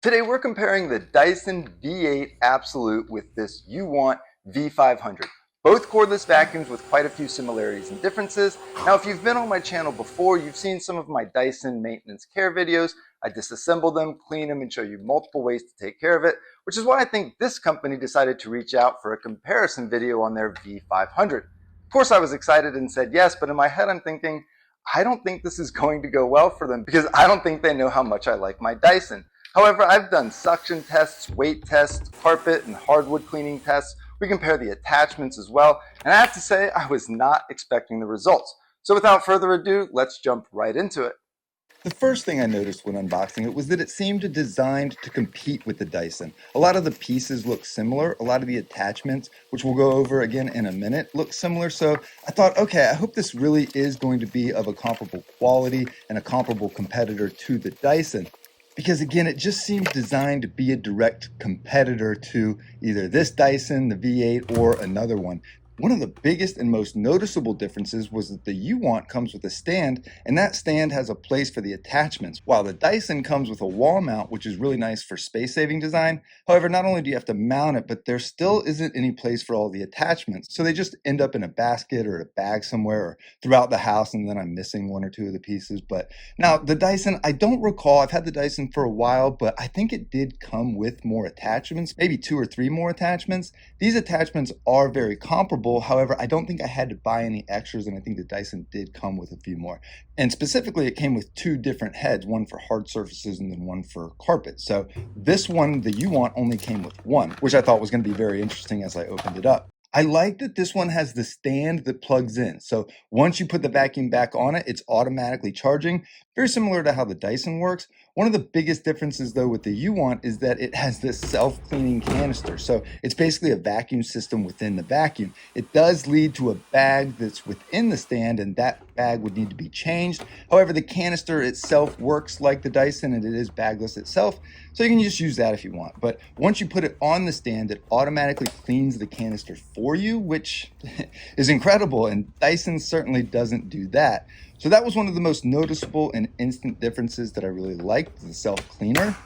Today we're comparing the Dyson V8 Absolute with this Uwant V500. Both cordless vacuums with quite a few similarities and differences. Now if you've been on my channel before, you've seen some of my Dyson maintenance care videos. I disassemble them, clean them, and show you multiple ways to take care of it, which is why I think this company decided to reach out for a comparison video on their V500. Of course I was excited and said yes, but in my head I'm thinking, I don't think this is going to go well for them because I don't think they know how much I like my Dyson. However, I've done suction tests, weight tests, carpet and hardwood cleaning tests. We compare the attachments as well, and I have to say I was not expecting the results. So without further ado, let's jump right into it. The first thing I noticed when unboxing it was that it seemed designed to compete with the Dyson. A lot of the pieces look similar, a lot of the attachments, which we'll go over again in a minute, look similar. So I thought, okay, I hope this really is going to be of a comparable quality and a comparable competitor to the Dyson. Because again, it just seems designed to be a direct competitor to either this Dyson, the V8, or another one. One of the biggest and most noticeable differences was that the Uwant comes with a stand, and that stand has a place for the attachments, while the Dyson comes with a wall mount, which is really nice for space-saving design. However, not only do you have to mount it, but there still isn't any place for all the attachments, so they just end up in a basket or a bag somewhere or throughout the house, and then I'm missing one or two of the pieces. But now, the Dyson, I don't recall, I've had the Dyson for a while, but I think it did come with more attachments, maybe 2 or 3 more attachments. These attachments are very comparable. However, I don't think I had to buy any extras, and I think the Dyson did come with a few more. And specifically, it came with 2 different heads, one for hard surfaces and then one for carpet. So this one, the Uwant, only came with one, which I thought was going to be very interesting as I opened it up. I like that this one has the stand that plugs in. So once you put the vacuum back on it, it's automatically charging. Very similar to how the Dyson works. One of the biggest differences though with the Uwant is that it has this self-cleaning canister. So it's basically a vacuum system within the vacuum. It does lead to a bag that's within the stand, and that bag would need to be changed. However, the canister itself works like the Dyson, and it is bagless itself. So you can just use that if you want. But once you put it on the stand, it automatically cleans the canister for you, which is incredible. And Dyson certainly doesn't do that. So that was one of the most noticeable and instant differences that I really liked, the self-cleaner.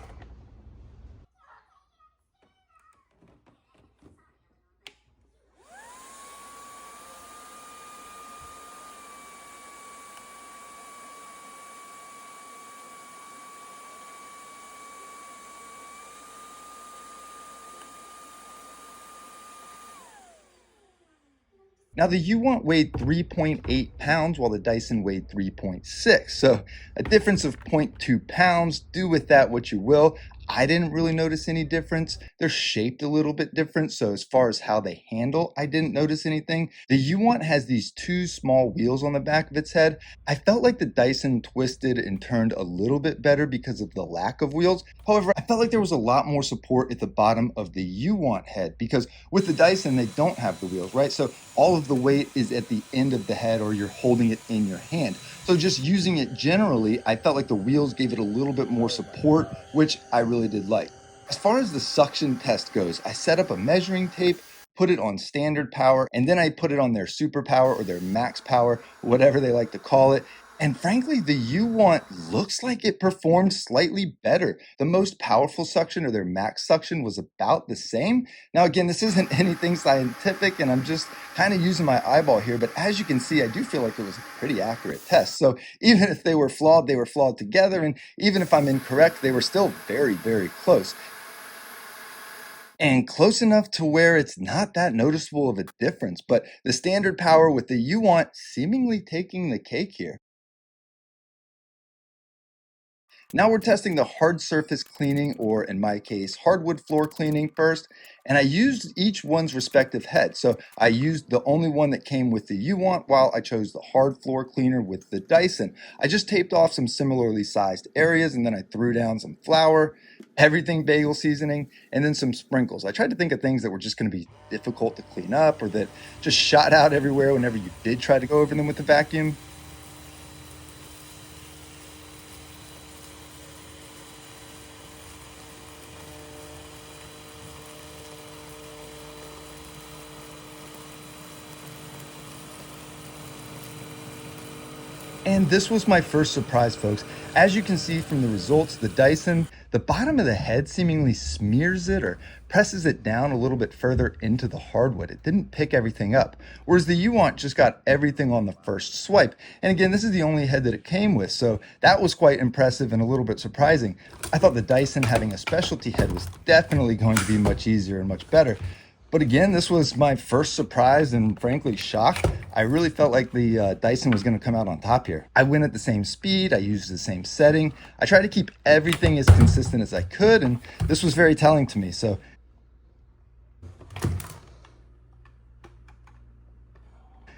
Now the Uwant weighed 3.8 pounds while the Dyson weighed 3.6. So a difference of 0.2 pounds. Do with that what you will. I didn't really notice any difference. They're shaped a little bit different, so as far as how they handle, I didn't notice anything. The Uwant has these 2 small wheels on the back of its head. I felt like the Dyson twisted and turned a little bit better because of the lack of wheels. However, I felt like there was a lot more support at the bottom of the Uwant head, because with the Dyson, they don't have the wheels, right? So all of the weight is at the end of the head, or you're holding it in your hand. So just using it generally, I felt like the wheels gave it a little bit more support, which I really did like. As far as the suction test goes, I set up a measuring tape, put it on standard power, and then I put it on their super power or their max power, whatever they like to call it. And frankly, the Uwant looks like it performed slightly better. The most powerful suction, or their max suction, was about the same. Now, again, this isn't anything scientific, and I'm just kind of using my eyeball here, but as you can see, I do feel like it was a pretty accurate test. So even if they were flawed together, and even if I'm incorrect, they were still very, very close. And close enough to where it's not that noticeable of a difference, but the standard power with the Uwant seemingly taking the cake here. Now we're testing the hard surface cleaning, or in my case, hardwood floor cleaning first. And I used each one's respective head. So I used the only one that came with the Uwant, while I chose the hard floor cleaner with the Dyson. I just taped off some similarly sized areas, and then I threw down some flour, everything bagel seasoning, and then some sprinkles. I tried to think of things that were just going to be difficult to clean up, or that just shot out everywhere whenever you did try to go over them with the vacuum. And this was my first surprise, folks. As you can see from the results, the Dyson the bottom of the head seemingly smears it or presses it down a little bit further into the hardwood. It didn't pick everything up, whereas the Uwant just got everything on the first swipe. And again, this is the only head that it came with, so that was quite impressive and a little bit surprising. I thought the Dyson having a specialty head was definitely going to be much easier and much better. But again, this was my first surprise and frankly shock. I really felt like the Dyson was going to come out on top here. I went at the same speed, I used the same setting. I tried to keep everything as consistent as I could, and this was very telling to me. So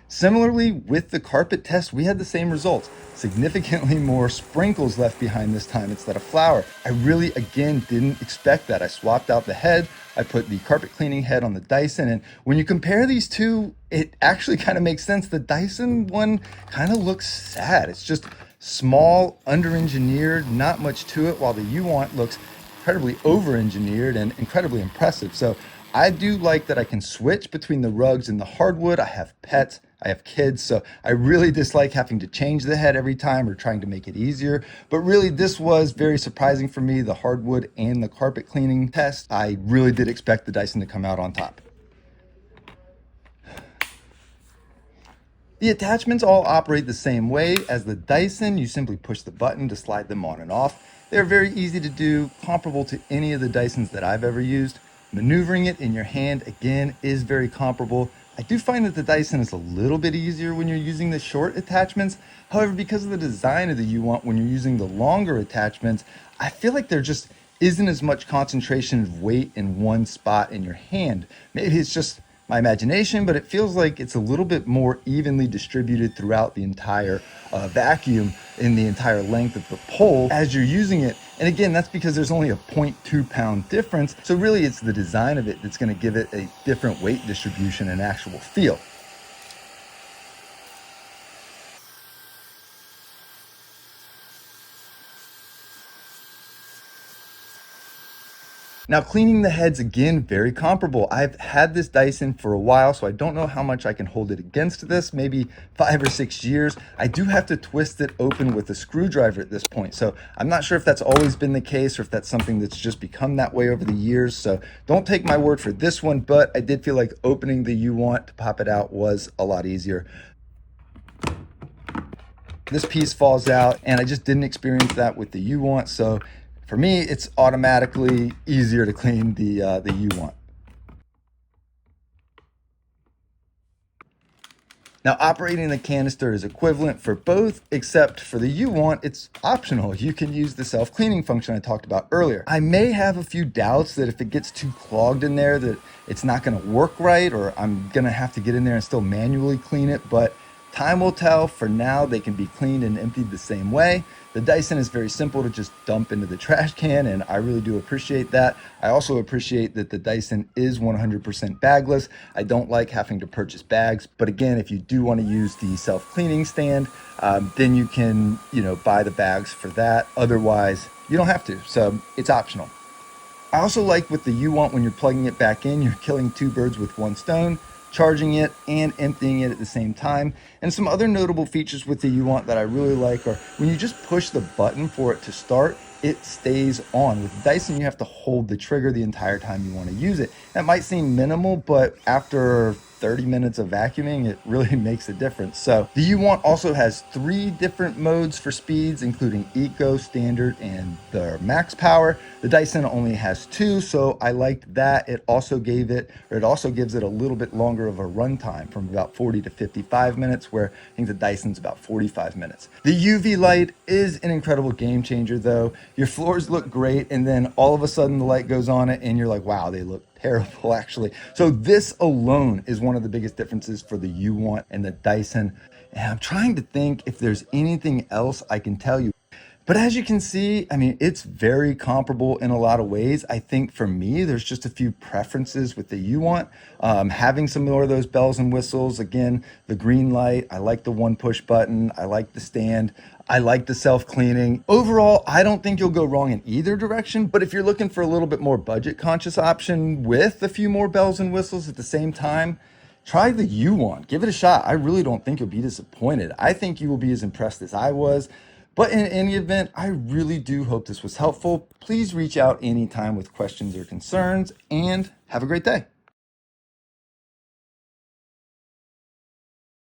similarly, with the carpet test, we had the same results. Significantly more sprinkles left behind this time instead of flour. I really, again, didn't expect that. I swapped out the head. I put the carpet cleaning head on the Dyson. And when you compare these two, it actually kind of makes sense. The Dyson one kind of looks sad. It's just small, under-engineered, not much to it, while the Uwant looks incredibly over-engineered and incredibly impressive. So I do like that I can switch between the rugs and the hardwood. I have pets, I have kids, so I really dislike having to change the head every time or trying to make it easier. But really, this was very surprising for me, the hardwood and the carpet cleaning test. I really did expect the Dyson to come out on top. The attachments all operate the same way as the Dyson. You simply push the button to slide them on and off. They're very easy to do, comparable to any of the Dysons that I've ever used. Maneuvering it in your hand, again, is very comparable. I do find that the Dyson is a little bit easier when you're using the short attachments. However, because of the design of the Uwant, when you're using the longer attachments, I feel like there just isn't as much concentration of weight in one spot in your hand. Maybe it's just my imagination, but it feels like it's a little bit more evenly distributed throughout the entire vacuum in the entire length of the pole as you're using it. And again, that's because there's only a 0.2 pound difference. So really it's the design of it that's going to give it a different weight distribution and actual feel. Now, cleaning the heads, again, very comparable. I've had this Dyson for a while, so I don't know how much I can hold it against this, maybe 5 or 6 years. I do have to twist it open with a screwdriver at this point, so I'm not sure if that's always been the case or if that's something that's just become that way over the years. So don't take my word for this one, but I did feel like opening the Uwant to pop it out was a lot easier. This piece falls out, and I just didn't experience that with the Uwant, so for me, it's automatically easier to clean the Uwant. Now, operating the canister is equivalent for both, except for the Uwant, it's optional. You can use the self-cleaning function I talked about earlier. I may have a few doubts that if it gets too clogged in there, that it's not gonna work right, or I'm gonna have to get in there and still manually clean it, but time will tell. For now, they can be cleaned and emptied the same way. The Dyson is very simple to just dump into the trash can, and I really do appreciate that. I also appreciate that the Dyson is 100% bagless. I don't like having to purchase bags, but again, if you do want to use the self-cleaning stand, then you can, buy the bags for that. Otherwise, you don't have to, so it's optional. I also like with the Uwant, when you're plugging it back in, you're killing two birds with one stone, charging it and emptying it at the same time. And some other notable features with the Uwant that I really like are when you just push the button for it to start, it stays on. With Dyson, you have to hold the trigger the entire time you want to use it. That might seem minimal, but after 30 minutes of vacuuming, it really makes a difference. So the Uwant also has 3 different modes for speeds, including Eco, Standard, and the Max Power. The Dyson only has 2, so I liked that. It also gives it a little bit longer of a runtime, from about 40 to 55 minutes, where I think the Dyson's about 45 minutes. The UV light is an incredible game changer though. Your floors look great, and then all of a sudden the light goes on it and you're like, wow, they look terrible actually. So this alone is one of the biggest differences for the Uwant and the Dyson. And I'm trying to think if there's anything else I can tell you. But as you can see, I mean, it's very comparable in a lot of ways. I think for me, there's just a few preferences with the Uwant. Having some more of those bells and whistles. Again, the green light, I like the one push button. I like the stand. I like the self-cleaning. Overall, I don't think you'll go wrong in either direction, but if you're looking for a little bit more budget conscious option with a few more bells and whistles at the same time, try the Uwant. Give it a shot. I really don't think you'll be disappointed. I think you will be as impressed as I was. But in any event, I really do hope this was helpful. Please reach out anytime with questions or concerns, and have a great day.